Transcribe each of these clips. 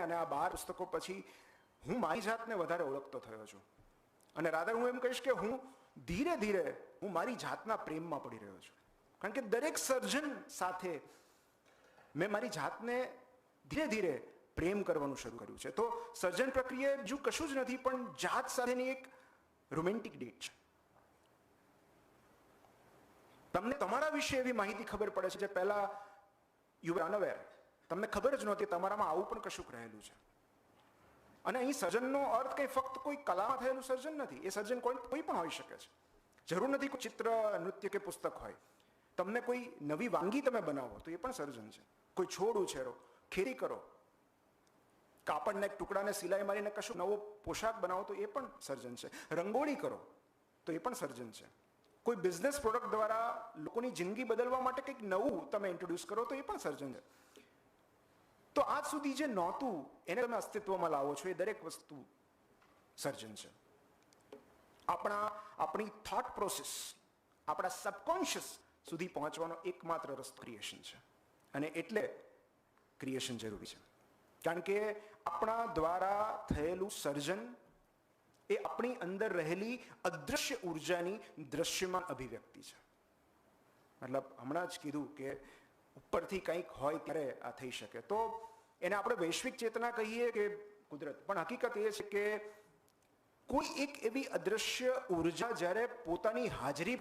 અને આ 12 પુસ્તકો પછી હું મારી જાતને વધારે ઓળખતો થયો છું. અને રાધર હું એમ કહીશ કે હું ધીરે ધીરે હું મારી જાતના પ્રેમમાં પડી રહ્યો છું. કારણ કે દરેક સર્જન સાથે મેં મારી જાતને ધીરે ધીરે પ્રેમ કરવાનું શરૂ કર્યું છે. તો સર્જન પ્રક્રિયા બીજું કશું જ નથી પણ જાત સાથેની એક રોમેન્ટિક ડેટ છે. તમને તમારા વિશે એવી માહિતી ખબર પડે છે જે પહેલા યુ વર અનઅવેર, તમને ખબર જ નહોતી તમારામાં આવું પણ કશુંક રહેલું છે. અને અહીં સર્જનનો અર્થ કંઈ ફક્ત કોઈ કલામાં થયેલું સર્જન નથી. એ સર્જન કોઈ પણ હોઈ શકે છે. જરૂર નથી કોઈ ચિત્ર, નૃત્ય કે પુસ્તક હોય. તમને કોઈ નવી વાનગી તમે બનાવો તો એ પણ સર્જન છે. કોઈ છોડ ઉછેરો, ખેતી કરો, કાપડના એક ટુકડાને સિલાઈ મારીને કશું નવો પોશાક બનાવો તો એ પણ સર્જન છે. રંગોળી કરો તો એ પણ સર્જન છે. કોઈ બિઝનેસ પ્રોડક્ટ દ્વારા લોકોની જિંદગી બદલવા માટે કંઈક નવું તમે ઇન્ટ્રોડ્યુસ કરો તો એ પણ સર્જન છે. તો આજ સુધી જે નહોતું એને તમે અસ્તિત્વમાં લાવો છો એ દરેક વસ્તુ સર્જન છે. આપણી થોટ પ્રોસેસ, આપણા સબકોન્શિયસ સુધી પહોંચવાનો એકમાત્ર રસ્તો ક્રિએશન છે. અને એટલે ક્રિએશન જરૂરી છે. કારણ કે આપણા દ્વારા થયેલું સર્જન એ આપણી અંદર રહેલી અદૃશ્ય ઉર્જાની દ્રશ્યમાન અભિવ્યક્તિ છે. મતલબ હમણાં જ કીધું કે ઉપરથી કંઈક હોય ત્યારે આ થઈ શકે. તો એને આપણે વૈશ્વિક ચેતના કહીએ કે કુદરત, પણ હકીકત એ છે કે કોઈ એક એવી અદૃશ્ય ઉર્જા જ્યારે પોતાની હાજરી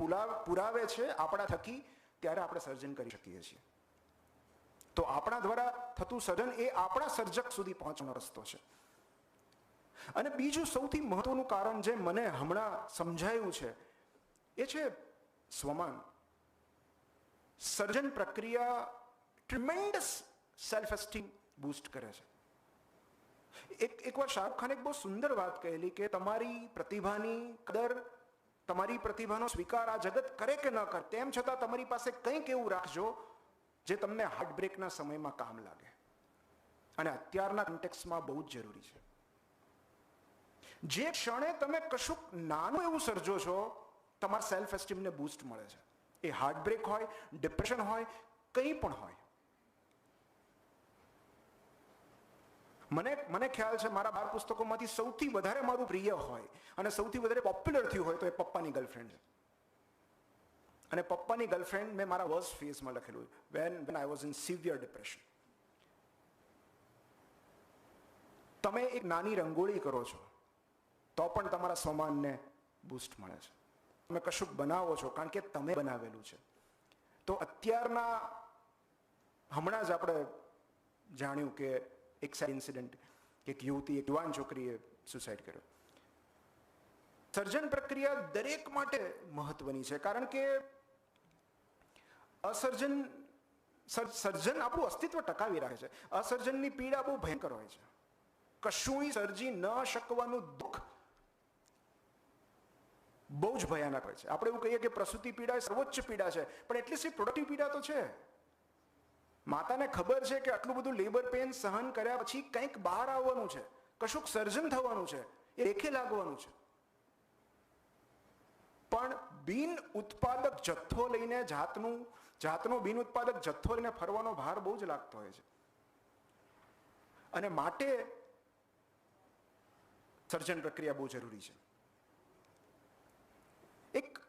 પુરાવે છે આપણા થકી, ત્યારે આપણે સર્જન કરી શકીએ છીએ. તો આપણા દ્વારા થતું સર્જન એ આપણા સર્જક સુધી પહોંચવાનો રસ્તો છે. અને બીજું સૌથી મહત્વનું કારણ જે મને હમણાં સમજાયું છે એ છે સ્વમાન. સર્જન પ્રક્રિયા ટ્રીમેન્ડસ સેલ્ફ એસ્ટીમ બૂસ્ટ કરે છે. એકવાર શાહરૂખ ખાને એક બહુ સુંદર વાત કહેલી કે તમારી પ્રતિભાની કદર, તમારી પ્રતિભાનો સ્વીકાર આ જગત કરે કે ન કરે, તેમ છતાં તમારી પાસે કંઈક એવું રાખજો જે તમને હાર્ટબ્રેકના સમયમાં કામ લાગે. અને અત્યારના કોન્ટેક્સ્ટમાં બહુ જ જરૂરી છે. જે ક્ષણે તમે કશુંક નાનું એવું સર્જો છો તમારા સેલ્ફ એસ્ટીમને બૂસ્ટ મળે છે. એ હાર્ટબ્રેક હોય, ડિપ્રેશન હોય, કંઈ પણ હોય. મને ખ્યાલ છે મારા 12 પુસ્તકોમાંથી સૌથી વધારે મારું પ્રિય હોય અને સૌથી વધારે પોપ્યુલર થયું હોય તો એ પપ્પાની ગર્લફ્રેન્ડ છે. અને પપ્પાની ગર્લફ્રેન્ડ મેં મારા વર્સ્ટ ફેઝમાં લખેલું, when I was in severe depression. તમે એક નાની રંગોળી કરો છો તો પણ તમારા સ્વમાનને બૂસ્ટ મળે છે. તમે કશુંક બનાવો છો કારણ કે તમે બનાવેલું છે. તો અત્યારના હમણાં જ આપણે જાણ્યું કે એક સેડ ઇન્સિડન્ટ, એક યુવતી, એક યુવાન છોકરીએ સુસાઇડ કર્યો. સર્જન પ્રક્રિયા દરેક માટે મહત્વની છે કારણ કે સર્જન આપણું અસ્તિત્વ ટકાવી રાખે છે. અસર્જનની પીડા બહુ ભયંકર હોય છે. કશુંય સર્જી ન શકવાનું દુઃખ બહુ જ ભયાનક હોય છે. આપણે એવું કહીએ કે પ્રસૂતિ પીડા એ સર્વોચ્ચ પીડા છે, પણ એટલીસ્ટ પ્રોડક્ટિવ પીડા તો છે. માતાને ખબર છે કે આટલું બધું લેબર પેન સહન કર્યા પછી કંઈક બહાર આવવાનું છે, કશુંક સર્જન થવાનું છે, એ રેખે લાગવાનું છે. પણ બિન ઉત્પાદક જથ્થો લઈને જાતનો બિન ઉત્પાદક જથ્થો લઈને ફરવાનો ભાર બહુ જ લાગતો હોય છે. અને માટે સર્જન પ્રક્રિયા બહુ જરૂરી છે. એક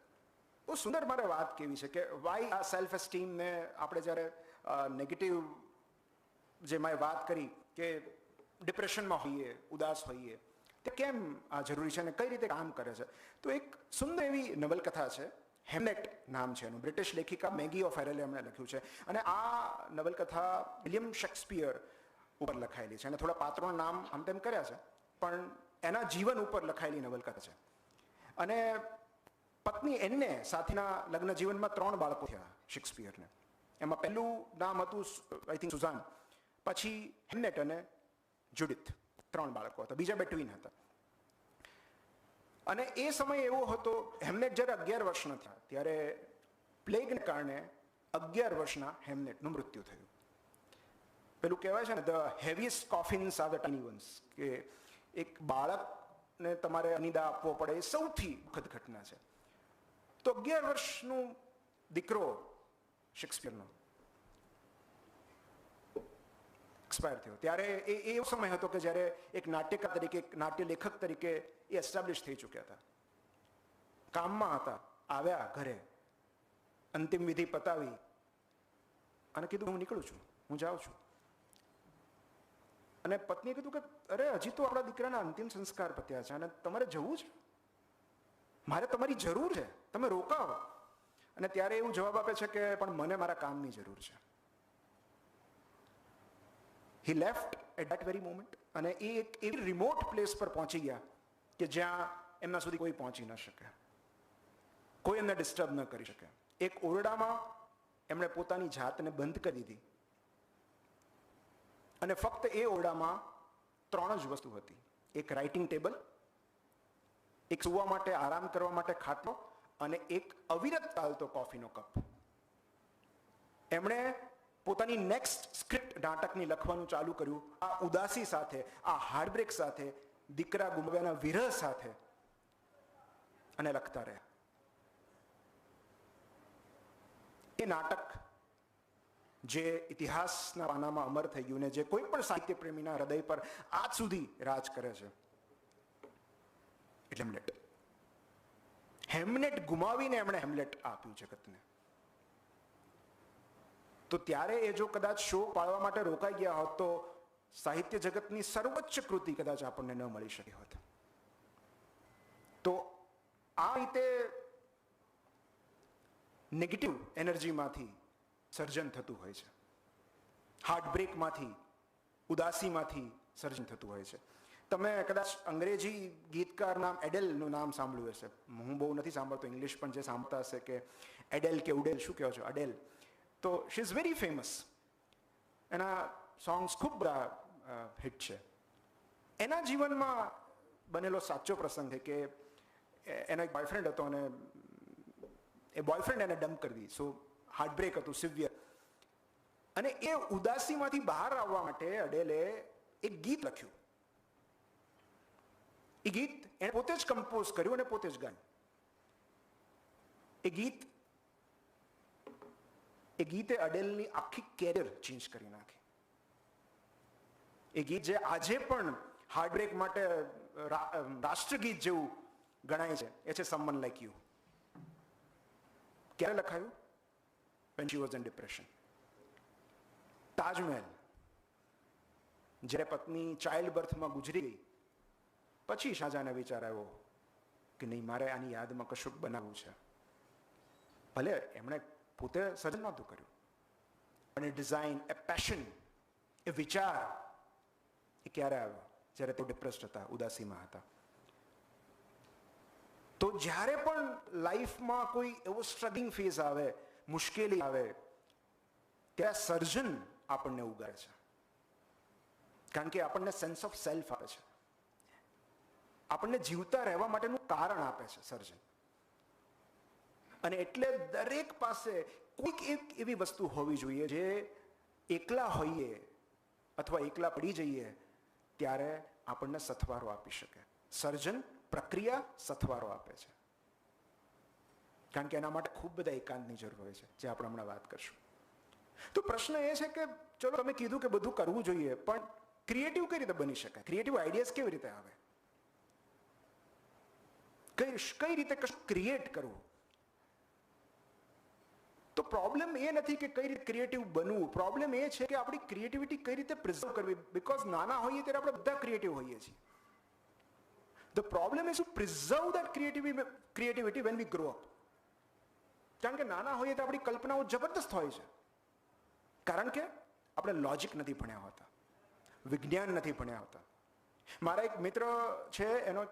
બહુ સુંદર મારે વાત કેવી છે કે વાય આ સેલ્ફ એસ્ટીમને આપણે જ્યારે નેગેટિવ જે મેં વાત કરી કે ડિપ્રેશનમાં હોઈએ, ઉદાસ હોઈએ, તે કેમ આ જરૂરી છે અને કઈ રીતે કામ કરે છે. તો એક સુંદર એવી નવલકથા છે, હેમ્લેટ નામ છે એનું, બ્રિટિશ લેખિકા મેગી ઓ'ફેરેલે એમણે લખ્યું છે. અને આ નવલકથા વિલિયમ શેક્સપિયર ઉપર લખાયેલી છે અને થોડા પાત્રોના નામ આમ તેમ કર્યા છે, પણ એના જીવન ઉપર લખાયેલી નવલકથા છે. અને પત્ની એન્ને સાથેના લગ્ન જીવનમાં 3 બાળકો થયા શેક્સપિયરને. એમાં પહેલું નામ હતું આઈ થિંક સુઝાન, પછી હેમ્લેટ અને જુડિથ, 3 બાળકો હતા. બીજા 2 ટ્વિન હતા. અને એ સમય એવો હતો, હેમ્લેટ જ્યારે 11 વર્ષના થયા ત્યારે પ્લેગને કારણે 11 વર્ષના હેમ્લેટનું મૃત્યુ થયું. પેલું કહેવાય છે ને, the heaviest coffins are the tiny ones, કે એક બાળકને તમારે અનિદા આપવો પડે એ સૌથી દુઃખદ ઘટના છે. તો 11 વર્ષનું દીકરો શેક્સપિયરનો એક્સપાયર થયો. ત્યારે એ એવો સમય હતો કે જ્યારે એક નાટ્યકાર તરીકે, એક નાટ્ય લેખક તરીકે એ એસ્ટાબ્લિશ થઈ ચૂક્યા હતા, કામમાં હતા, આવ્યા ઘરે, અંતિમ વિધિ પતાવી અને કીધું હું નીકળું છું, હું જાઉં છું. અને પત્નીએ કીધું કે અરે હજી તો આપણા દીકરાના અંતિમ સંસ્કાર પત્યા છે અને તમારે જવું છે, મારે તમારી જરૂર છે, તમે રોકાવો. અને ત્યારે એવું જવાબ આપે છે કે પણ મને મારા કામની જરૂર છે. He left at that very moment. અને એ એક એવી રિમોટ પ્લેસ પર પહોંચી ગયા કે જ્યાં એમના સુધી કોઈ પહોંચી ન શકે, કોઈ એમને ડિસ્ટર્બ ન કરી શકે. એક ઓરડામાં એમણે પોતાની જાતને બંધ કરી દીધી અને ફક્ત એ ઓરડામાં 3 જ વસ્તુ હતી. એક રાઇટિંગ ટેબલ, એક સુવા માટે, આરામ કરવા માટે ખાટલો અને એક અવિરત ચાલતો કોફીનો કપ. એમણે પોતાની નેક્સ્ટ સ્ક્રિપ્ટ નાટકની લખવાનું ચાલુ કર્યું આ ઉદાસી સાથે, આ હાર્ટબ્રેક સાથે, દીકરા ગુમાવ્યાના વિરહ સાથે, અને લખતા રહ્યા. એ નાટક જે ઇતિહાસના પાનામાં અમર થઈ ગયું ને જે કોઈ પણ સાહિત્ય પ્રેમીના હૃદય પર આજ સુધી રાજ કરે છે, એટલે હેમ્લેટ. હેમ્લેટ ગુમાવીને એમણે હેમ્લેટ આપ્યું જગતને. તો ત્યારે એ જો કદાચ શો પાડવા માટે રોકાઈ ગયા હોત તો સાહિત્ય જગતની સર્વોચ્ચ કૃતિ કદાચ આપણને ન મળી શકી હોત. તો આ રીતે નેગેટિવ એનર્જીમાંથી સર્જન થતું હોય છે, હાર્ટબ્રેકમાંથી, ઉદાસીમાંથી સર્જન થતું હોય છે. તમે કદાચ અંગ્રેજી ગીતકાર નામ એડેલનું નામ સાંભળ્યું હશે. હું બહુ નથી સાંભળતો ઇંગ્લિશ, પણ જે સાંભળતા હશે કે એડેલ કે ઉડેલ, શું કહો છો, અડેલ. તો શી ઇઝ વેરી ફેમસ. એના સોંગ્સ ખૂબ બધા હિટ છે. એના જીવનમાં બનેલો સાચો પ્રસંગ છે કે એનો એક બોયફ્રેન્ડ હતો અને એ બોયફ્રેન્ડ એને ડમ્પ કરી દીધી. સો હાર્ટબ્રેક હતું, સિવિયર. અને એ ઉદાસીમાંથી બહાર આવવા માટે અડેલે એક ગીત લખ્યું. એ ગીત એણે પોતે જ કમ્પોઝ કર્યું અને પોતે જ ગાયું. એ ગીતે અડેલની આખી કેરિયર ચેન્જ કરી નાખી. એ ગીત જે આજે પણ હાર્ટબ્રેક માટે રાષ્ટ્રગીત જેવું ગણાય છે, એ છે સમવન લાઈક યુ. ક્યારે લખાયું? when she was in depression. Taj Mahal, જ્યારે પત્ની ચાઇલ્ડ બર્થમાં ગુજરી ગઈ પછી શાહજહાંને વિચાર આવ્યો કે નહીં, મારે આની યાદમાં કશુંક બનાવવું છે. ભલે એમણે પોતે સર્જન નહોતું કર્યું, પણ એ ડિઝાઇન, એ પેશન, એ વિચાર એ ક્યારે આવ્યો? જ્યારે તે ડિપ્રેસ્ડ હતા, ઉદાસીમાં હતા. તો જ્યારે પણ લાઈફમાં કોઈ એવો સ્ટ્રગલિંગ ફેઝ આવે, મુશ્કેલી આવે, ત્યાં સર્જન આપણને ઉગાડે છે. કારણ કે આપણને સેન્સ ઓફ સેલ્ફ આપે છે, આપણને જીવતા રહેવા માટેનું કારણ આપે છે સર્જન. અને એટલે દરેક પાસે કોઈક એક એવી વસ્તુ હોવી જોઈએ જે એકલા હોઈએ અથવા એકલા પડી જઈએ ત્યારે આપણને સથવારો આપી શકે. સર્જન પ્રક્રિયા સથવારો આપે છે, કારણ કે એના માટે ખૂબ બધા એકાંતની જરૂર હોય છે, જે આપણે હમણાં વાત કરશું. તો પ્રશ્ન એ છે કે ચલો તમે કીધું કે બધું કરવું જોઈએ, પણ ક્રિએટિવ કઈ રીતે બની શકાય? ક્રિએટિવ આઈડિયાઝ કેવી રીતે આવે? કઈ રીતે કશું ક્રિએટ કરવું? તો પ્રોબ્લેમ એ નથી કે કઈ રીતે ક્રિએટિવ બનવું, પ્રોબ્લેમ એ છે કે આપણી ક્રિએટિવિટી કઈ રીતે પ્રિઝર્વ કરવી. બીકોઝ નાના હોઈએ ત્યારે આપણે બધા ક્રિએટિવ હોઈએ છીએ. The problem is to preserve that creativity when we grow up. કારણ કે નાના હોઈએ તો આપણી કલ્પનાઓ જબરદસ્ત હોય છે, કારણ કે આપણે લોજિક નથી ભણ્યા હોતા, વિજ્ઞાન નથી ભણ્યા હોતા. મારા એક મિત્ર છે, એનો